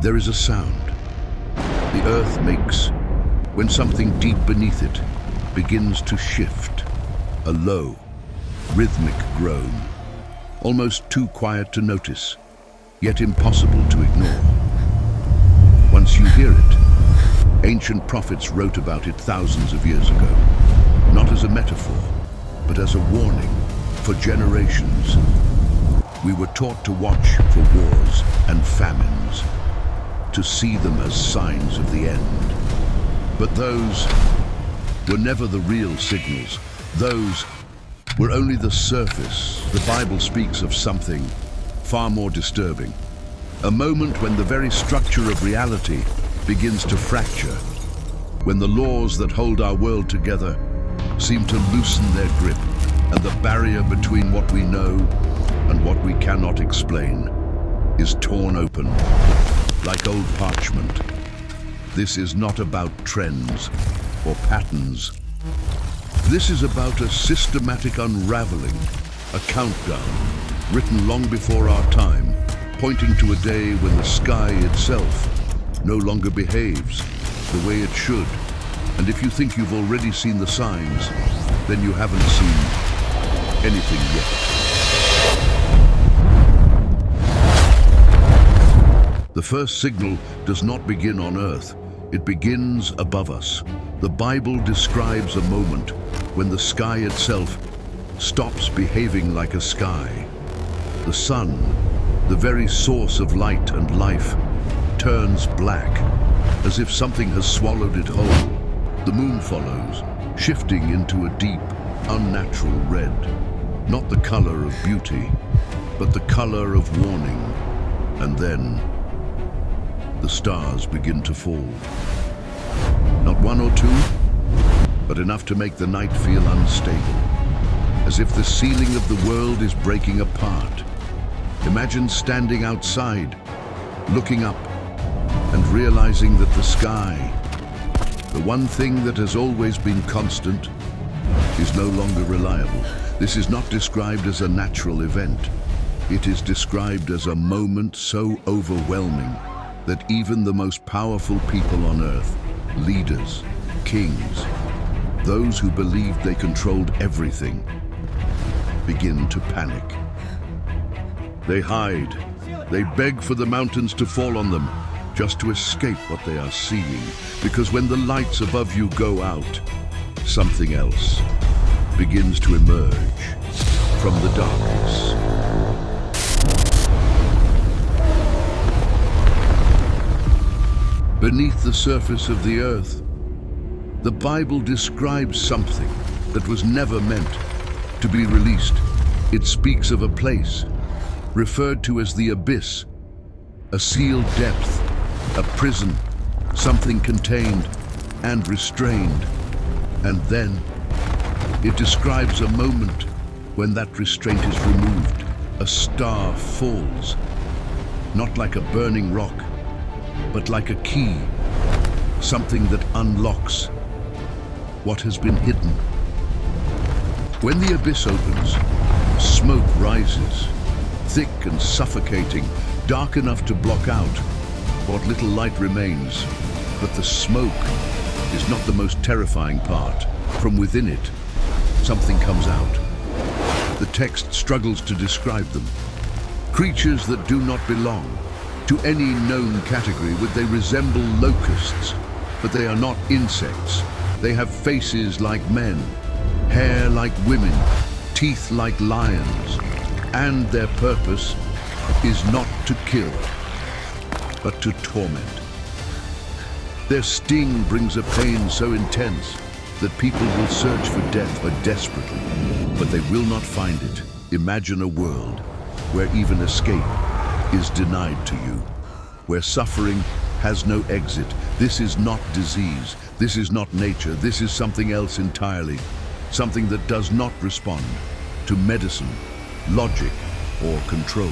There is a sound the earth makes when something deep beneath it begins to shift. A low, rhythmic groan, almost too quiet to notice, yet impossible to ignore. Once you hear it, ancient prophets wrote about it thousands of years ago, not as a metaphor, but as a warning for generations. We were taught to watch for wars and famines, to see them as signs of the end. But those were never the real signals. Those were only the surface. The Bible speaks of something far more disturbing. A moment when the very structure of reality begins to fracture, when the laws that hold our world together seem to loosen their grip, and the barrier between what we know and what we cannot explain is torn open like old parchment. This is not about trends or patterns. This is about a systematic unraveling, a countdown written long before our time, pointing to a day when the sky itself no longer behaves the way it should. And if you think you've already seen the signs, then you haven't seen anything yet. The first signal does not begin on Earth. It begins above us. The Bible describes a moment when the sky itself stops behaving like a sky. The sun, the very source of light and life, turns black, as if something has swallowed it whole. The moon follows, shifting into a deep, unnatural red. Not the color of beauty, but the color of warning. And then the stars begin to fall. Not one or two, but enough to make the night feel unstable, as if the ceiling of the world is breaking apart. Imagine standing outside, looking up, and realizing that the sky, the one thing that has always been constant, is no longer reliable. This is not described as a natural event. It is described as a moment so overwhelming that even the most powerful people on earth, leaders, kings, those who believed they controlled everything, begin to panic. They hide. They beg for the mountains to fall on them, just to escape what they are seeing. Because when the lights above you go out, something else begins to emerge from the darkness. Beneath the surface of the earth, the Bible describes something that was never meant to be released. It speaks of a place referred to as the abyss, a sealed depth, a prison, something contained and restrained. And then it describes a moment when that restraint is removed. A star falls, not like a burning rock, but like a key, something that unlocks what has been hidden. When the abyss opens, smoke rises, thick and suffocating, dark enough to block out what little light remains. But the smoke is not the most terrifying part. From within it, something comes out. The text struggles to describe them. Creatures that do not belong to any known category. Would they resemble locusts? But they are not insects. They have faces like men, hair like women, teeth like lions, and their purpose is not to kill, but to torment. Their sting brings a pain so intense that people will search for death desperately, but they will not find it. Imagine a world where even escape is denied to you, where suffering has no exit. This is not disease. This is not nature. This is something else entirely. Something that does not respond to medicine, logic, or control.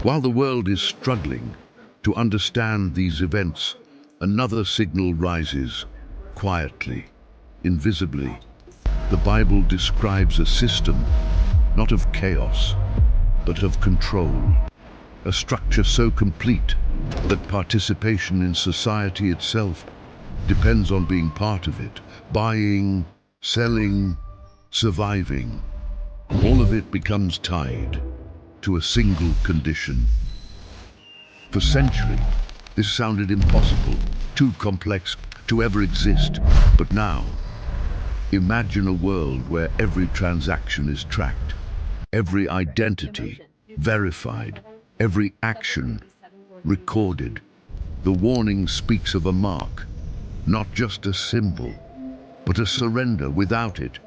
While the world is struggling to understand these events, another signal rises, quietly, invisibly. The Bible describes a system, not of chaos, but of control. A structure so complete that participation in society itself depends on being part of it. Buying, selling, surviving. All of it becomes tied to a single condition. For centuries, this sounded impossible, too complex to ever exist. But now, imagine a world where every transaction is tracked, every identity verified, every action recorded. The warning speaks of a mark, not just a symbol, but a surrender. Without it,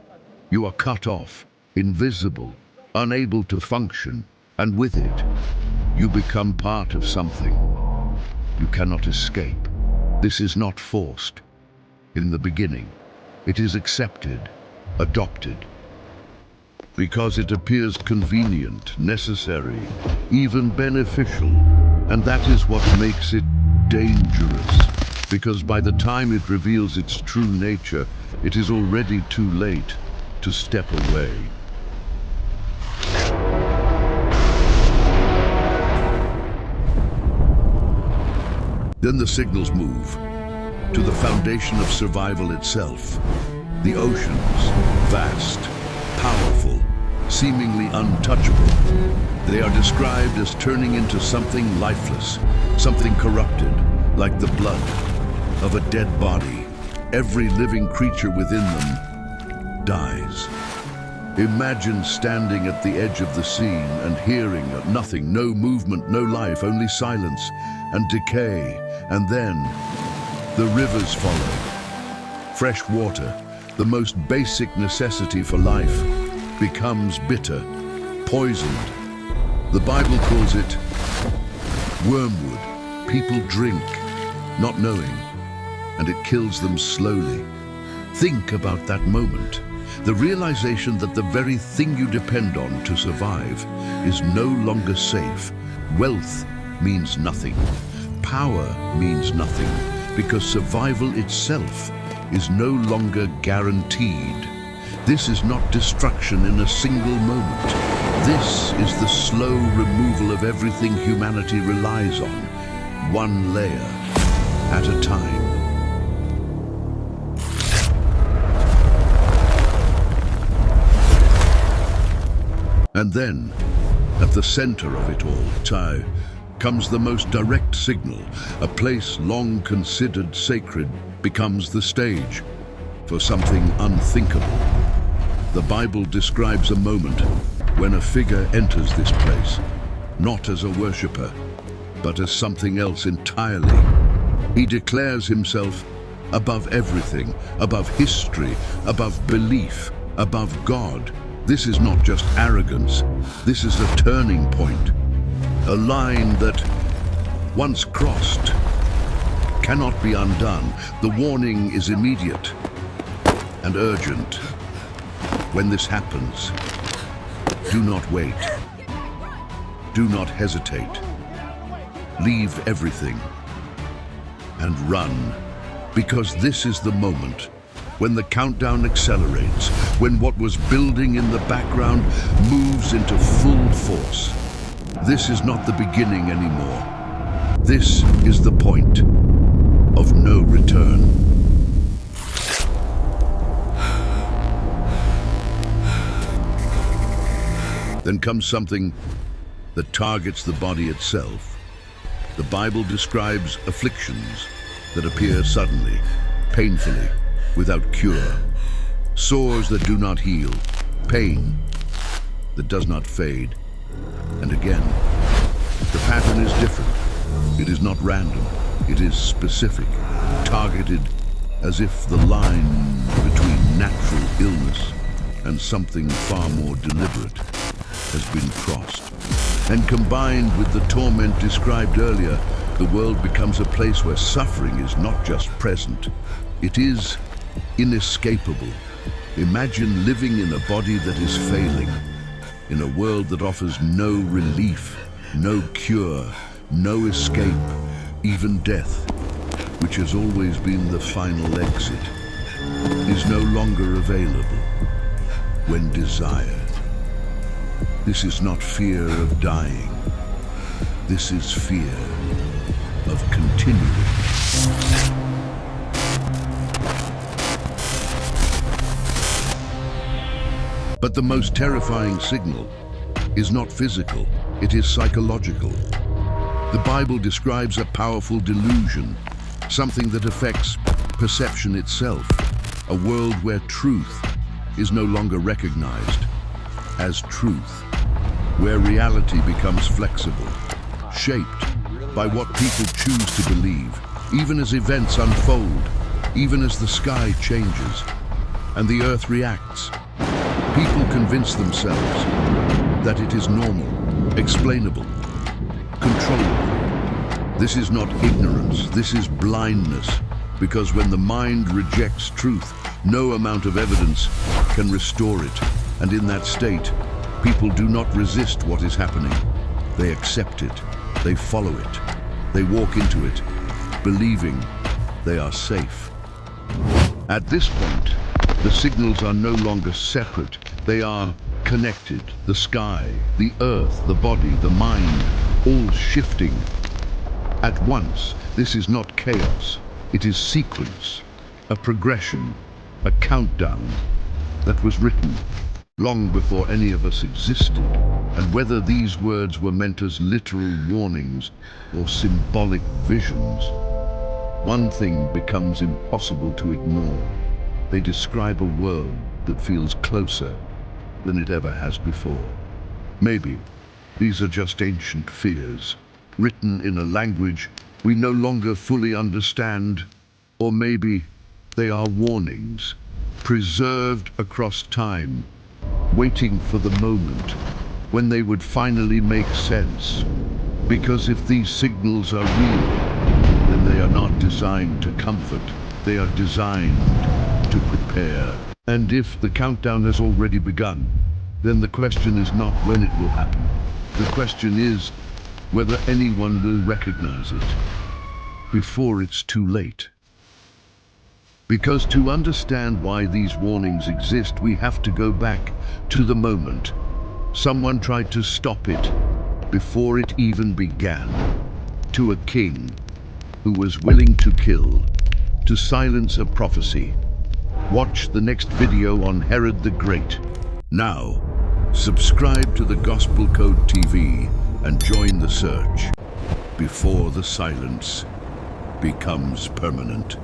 you are cut off, invisible, unable to function, and with it, you become part of something you cannot escape. This is not forced. In the beginning, it is accepted, adopted, because it appears convenient, necessary, even beneficial. And that is what makes it dangerous, because by the time it reveals its true nature, it is already too late to step away. Then the signals move to the foundation of survival itself. The oceans, vast, powerful, seemingly untouchable. They are described as turning into something lifeless, something corrupted, like the blood of a dead body. Every living creature within them dies. Imagine standing at the edge of the scene and hearing nothing, no movement, no life, only silence and decay. And then the rivers follow. Fresh water, the most basic necessity for life, becomes bitter, poisoned. The Bible calls it wormwood. People drink, not knowing, and it kills them slowly. Think about that moment. The realization that the very thing you depend on to survive is no longer safe. Wealth means nothing. Power means nothing, because survival itself is no longer guaranteed. This is not destruction in a single moment. This is the slow removal of everything humanity relies on, one layer at a time. And then, at the center of it all, comes the most direct signal. A place long considered sacred becomes the stage for something unthinkable. The Bible describes a moment when a figure enters this place, not as a worshipper, but as something else entirely. He declares himself above everything, above history, above belief, above God. This is not just arrogance, this is a turning point. A line that, once crossed, cannot be undone. The warning is immediate and urgent. When this happens, do not wait. Do not hesitate. Leave everything and run, because this is the moment when the countdown accelerates, when what was building in the background moves into full force. This is not the beginning anymore. This is the point of no return. Then comes something that targets the body itself. The Bible describes afflictions that appear suddenly, painfully, without cure. Sores that do not heal, pain that does not fade. And again, the pattern is different. It is not random. It is specific, targeted, as if the line between natural illness and something far more deliberate has been crossed. And combined with the torment described earlier, the world becomes a place where suffering is not just present, it is inescapable. Imagine living in a body that is failing, in a world that offers no relief, no cure, no escape, even death, which has always been the final exit. is no longer available when desired. This is not fear of dying. This is fear of continuing. But the most terrifying signal is not physical, it is psychological. The Bible describes a powerful delusion, something that affects perception itself, a world where truth is no longer recognized as truth, where reality becomes flexible, shaped by what people choose to believe, even as events unfold, even as the sky changes and the earth reacts. People convince themselves that it is normal, explainable, controllable. This is not ignorance, this is blindness, because when the mind rejects truth, no amount of evidence can restore it. And in that state, people do not resist what is happening. They accept it, they follow it, they walk into it, believing they are safe. At this point, the signals are no longer separate, they are connected. The sky, the earth, the body, the mind, all shifting at once. This is not chaos, it is sequence, a progression, a countdown that was written long before any of us existed. And whether these words were meant as literal warnings or symbolic visions, one thing becomes impossible to ignore. They describe a world that feels closer than it ever has before. Maybe these are just ancient fears, written in a language we no longer fully understand, or maybe they are warnings, preserved across time, waiting for the moment when they would finally make sense. Because if these signals are real, then they are not designed to comfort, they are designed to prepare. And if the countdown has already begun, then the question is not when it will happen. The question is whether anyone will recognize it before it's too late. Because to understand why these warnings exist, we have to go back to the moment someone tried to stop it before it even began. To a king who was willing to kill, to silence a prophecy. Watch the next video on Herod the Great. Now, subscribe to the Gospel Code TV and join the search before the silence becomes permanent.